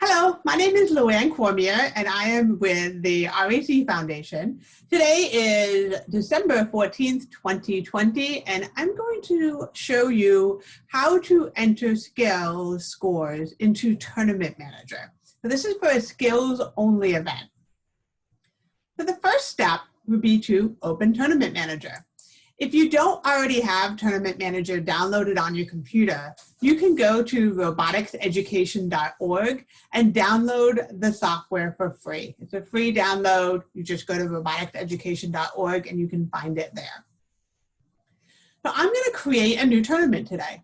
Hello, my name is Louann Cormier, and I am with the RAC Foundation. Today is December 14th, 2020, and I'm going to show you how to enter skills scores into Tournament Manager. So this is for a skills-only event. So the first step would be to open Tournament Manager. If you don't already have Tournament Manager downloaded on your computer, you can go to roboticseducation.org and download the software for free. It's a free download. You just go to roboticseducation.org and you can find it there. So I'm going to create a new tournament today.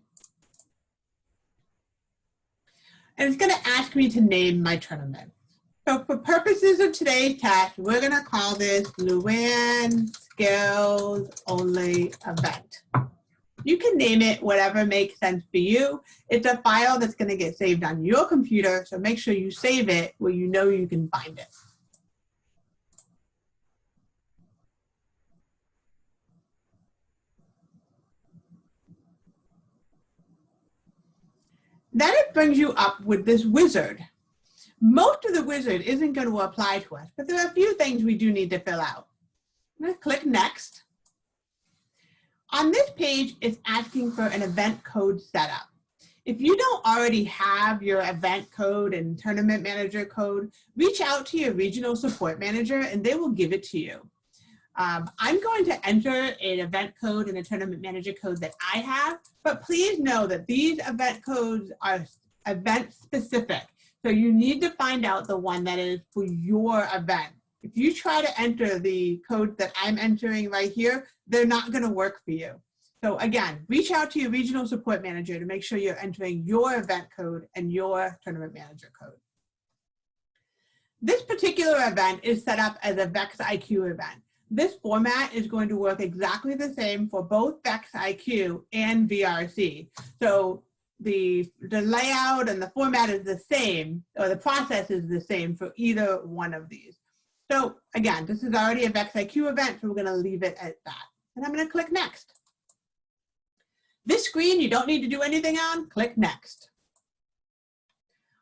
And it's going to ask me to name my tournament. So for purposes of today's test, we're going to call this Louann Skills Only Event. You can name it whatever makes sense for you. It's a file that's going to get saved on your computer, so make sure you save it where you know you can find it. Then it brings you up with this wizard. Most of the wizard isn't going to apply to us, but there are a few things we do need to fill out. I'm going to click Next. On this page, it's asking for an event code setup. If you don't already have your event code and Tournament Manager code, reach out to your regional support manager and they will give it to you. I'm going to enter an event code and a Tournament Manager code that I have, but please know that these event codes are event specific. So you need to find out the one that is for your event. If you try to enter the code that I'm entering right here, they're not going to work for you. So again, reach out to your regional support manager to make sure you're entering your event code and your Tournament Manager code. This particular event is set up as a VexIQ event. This format is going to work exactly the same for both VexIQ and VRC. So the layout and the format is the same, or the process is the same for either one of these. So again, this is already a VexIQ event, so we're going to leave it at that. And I'm going to click Next. This screen you don't need to do anything on, click Next.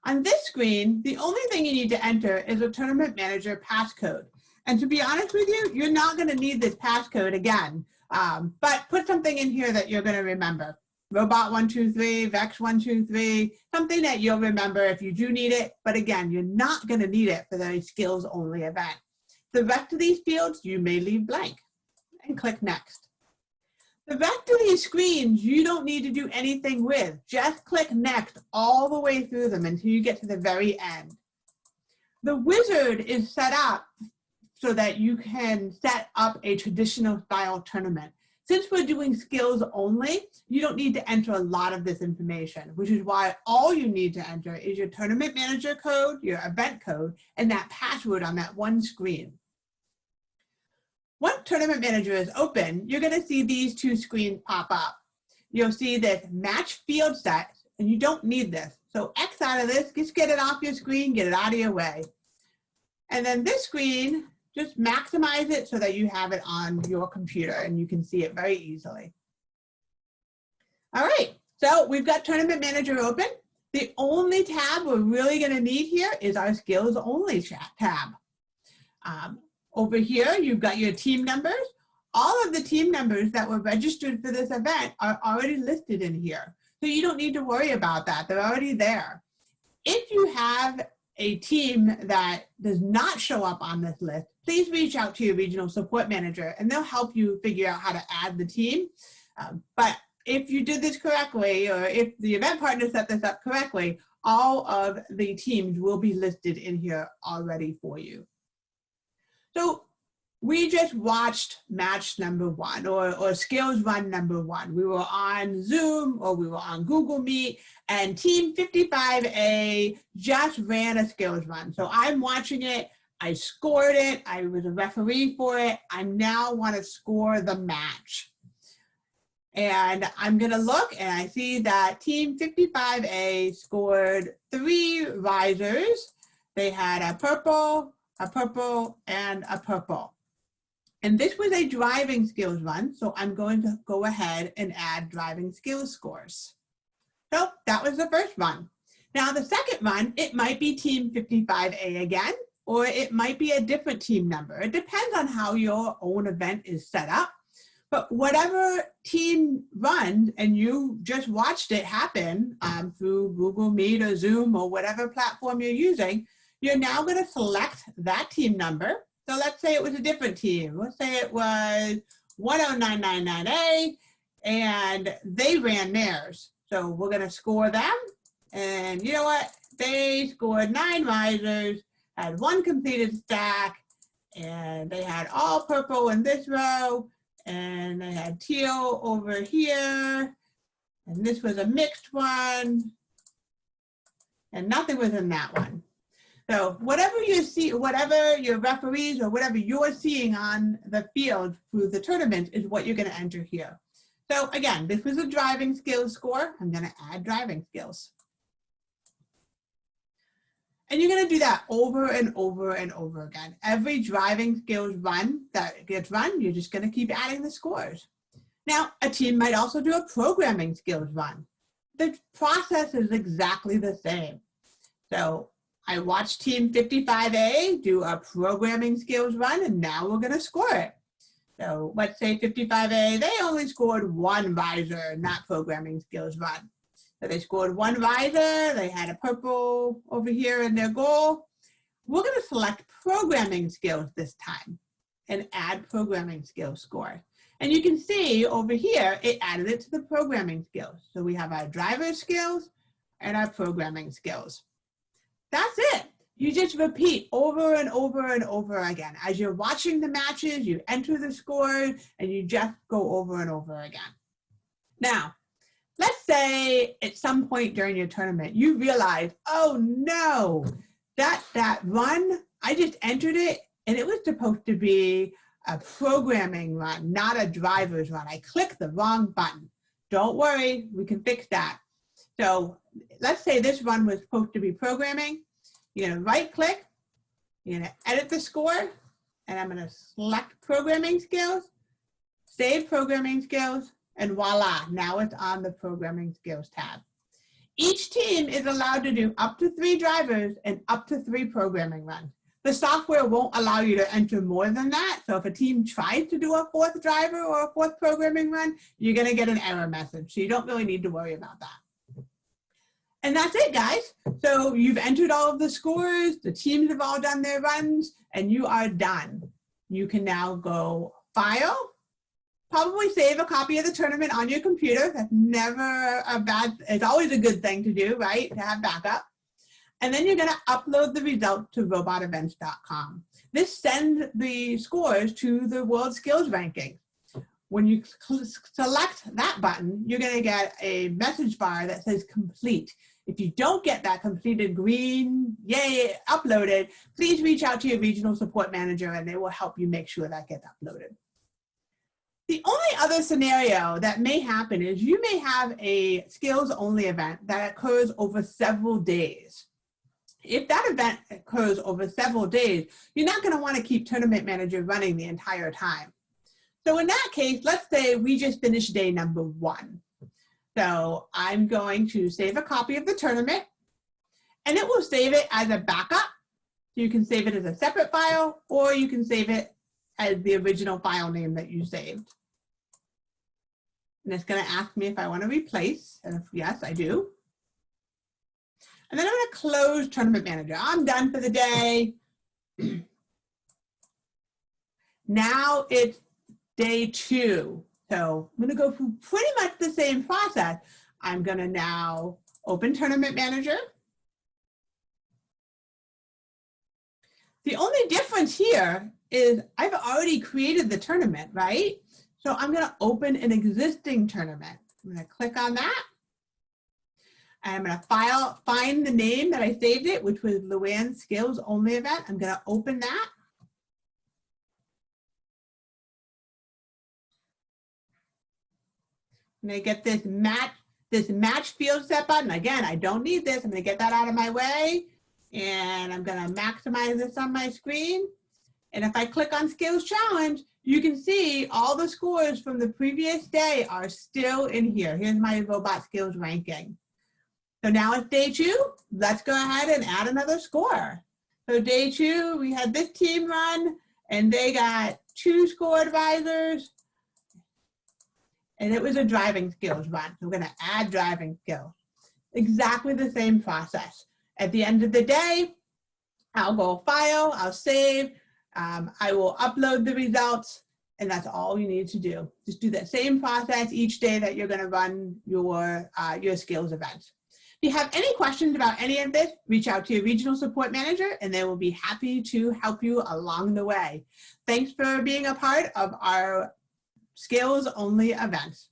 On this screen, the only thing you need to enter is a Tournament Manager passcode. And to be honest with you, you're not going to need this passcode again, but put something in here that you're going to remember. Robot123, Vex123, something that you'll remember if you do need it, but again, you're not going to need it for the skills only event. The rest of these fields you may leave blank and click Next. The rest of these screens you don't need to do anything with. Just click Next all the way through them until you get to the very end. The wizard is set up so that you can set up a traditional style tournament. Since we're doing skills only, you don't need to enter a lot of this information, which is why all you need to enter is your Tournament Manager code, your event code, and that password on that one screen. Once Tournament Manager is open, you're going to see these two screens pop up. You'll see this match field set, and you don't need this. So X out of this, just get it off your screen, get it out of your way. And then this screen, just maximize it so that you have it on your computer and you can see it very easily. All right, so we've got Tournament Manager open. The only tab we're really going to need here is our Skills Only tab. Over here, you've got your team numbers. All of the team members that were registered for this event are already listed in here. So you don't need to worry about that. They're already there. If you have a team that does not show up on this list, please reach out to your regional support manager and they'll help you figure out how to add the team. But if you did this correctly, or if the event partner set this up correctly, all of the teams will be listed in here already for you. So we just watched match number one or skills run number one. We were on Zoom or we were on Google Meet and team 55A just ran a skills run. So I'm watching it, I scored it, I was a referee for it. I now want to score the match. And I'm gonna look and I see that team 55A scored 3 risers. They had a purple, and a purple. And this was a driving skills run, so I'm going to go ahead and add driving skills scores. So that was the first run. Now the second run, it might be team 55A again, or it might be a different team number. It depends on how your own event is set up. But whatever team runs and you just watched it happen through Google Meet or Zoom or whatever platform you're using, you're now going to select that team number. So let's say it was a different team. Let's say it was 10999A and they ran theirs. So we're going to score them. And you know what? They scored 9 risers, had 1 completed stack, and they had all purple in this row. And they had teal over here, and this was a mixed one, and nothing was in that one. So whatever you see, whatever your referees or whatever you're seeing on the field through the tournament is what you're going to enter here. So again, this was a driving skills score. I'm going to add driving skills. And you're going to do that over and over and over again. Every driving skills run that gets run, you're just going to keep adding the scores. Now, a team might also do a programming skills run. The process is exactly the same. So I watched team 55A do a programming skills run, and now we're going to score it. So let's say 55A, they only scored 1 riser in that programming skills run. So they scored 1 riser, they had a purple over here in their goal. We're going to select programming skills this time and add programming skills score. And you can see over here, it added it to the programming skills. So we have our driver skills and our programming skills. That's it. You just repeat over and over and over again. As you're watching the matches, you enter the scores and you just go over and over again. Now, let's say at some point during your tournament, you realize, oh no, that run, I just entered it and it was supposed to be a programming run, not a driver's run. I clicked the wrong button. Don't worry, we can fix that. So let's say this run was supposed to be programming. You're gonna right click, you're gonna edit the score, and I'm gonna select programming skills, save programming skills, and voila, now it's on the programming skills tab. Each team is allowed to do up to 3 drivers and up to 3 programming runs. The software won't allow you to enter more than that. So if a team tries to do a 4th driver or a 4th programming run, you're gonna get an error message. So you don't really need to worry about that. And that's it, guys. So you've entered all of the scores, the teams have all done their runs, and you are done. You can now go File, probably save a copy of the tournament on your computer. That's never a bad, it's always a good thing to do, right? To have backup. And then you're gonna upload the results to robotevents.com. This sends the scores to the World Skills Ranking. When you select that button, you're gonna get a message bar that says complete. If you don't get that completed green, yay, uploaded, please reach out to your regional support manager and they will help you make sure that gets uploaded. The only other scenario that may happen is you may have a skills-only event that occurs over several days. If that event occurs over several days, you're not going to want to keep Tournament Manager running the entire time. So in that case, let's say we just finished day number 1. So I'm going to save a copy of the tournament, and it will save it as a backup. So you can save it as a separate file, or you can save it as the original file name that you saved. And it's going to ask me if I want to replace, and if yes, I do. And then I'm going to close Tournament Manager. I'm done for the day. Now it's day 2. So I'm going to go through pretty much the same process. I'm going to now open Tournament Manager. The only difference here is I've already created the tournament, right? So I'm going to open an existing tournament. I'm going to click on that. And I'm going to find the name that I saved it, which was Louann Skills Only Event. I'm going to open that. I'm going to get this match field set button. Again, I don't need this. I'm going to get that out of my way. And I'm going to maximize this on my screen. And if I click on Skills Challenge, you can see all the scores from the previous day are still in here. Here's my robot skills ranking. So now it's day 2. Let's go ahead and add another score. So day 2, we had this team run, and they got 2 score advisors, and it was a driving skills run. So we're going to add driving skills. Exactly the same process. At the end of the day, I'll go file, I'll save, I will upload the results, and that's all you need to do. Just do that same process each day that you're going to run your skills events. If you have any questions about any of this, reach out to your regional support manager, and they will be happy to help you along the way. Thanks for being a part of our skills only events.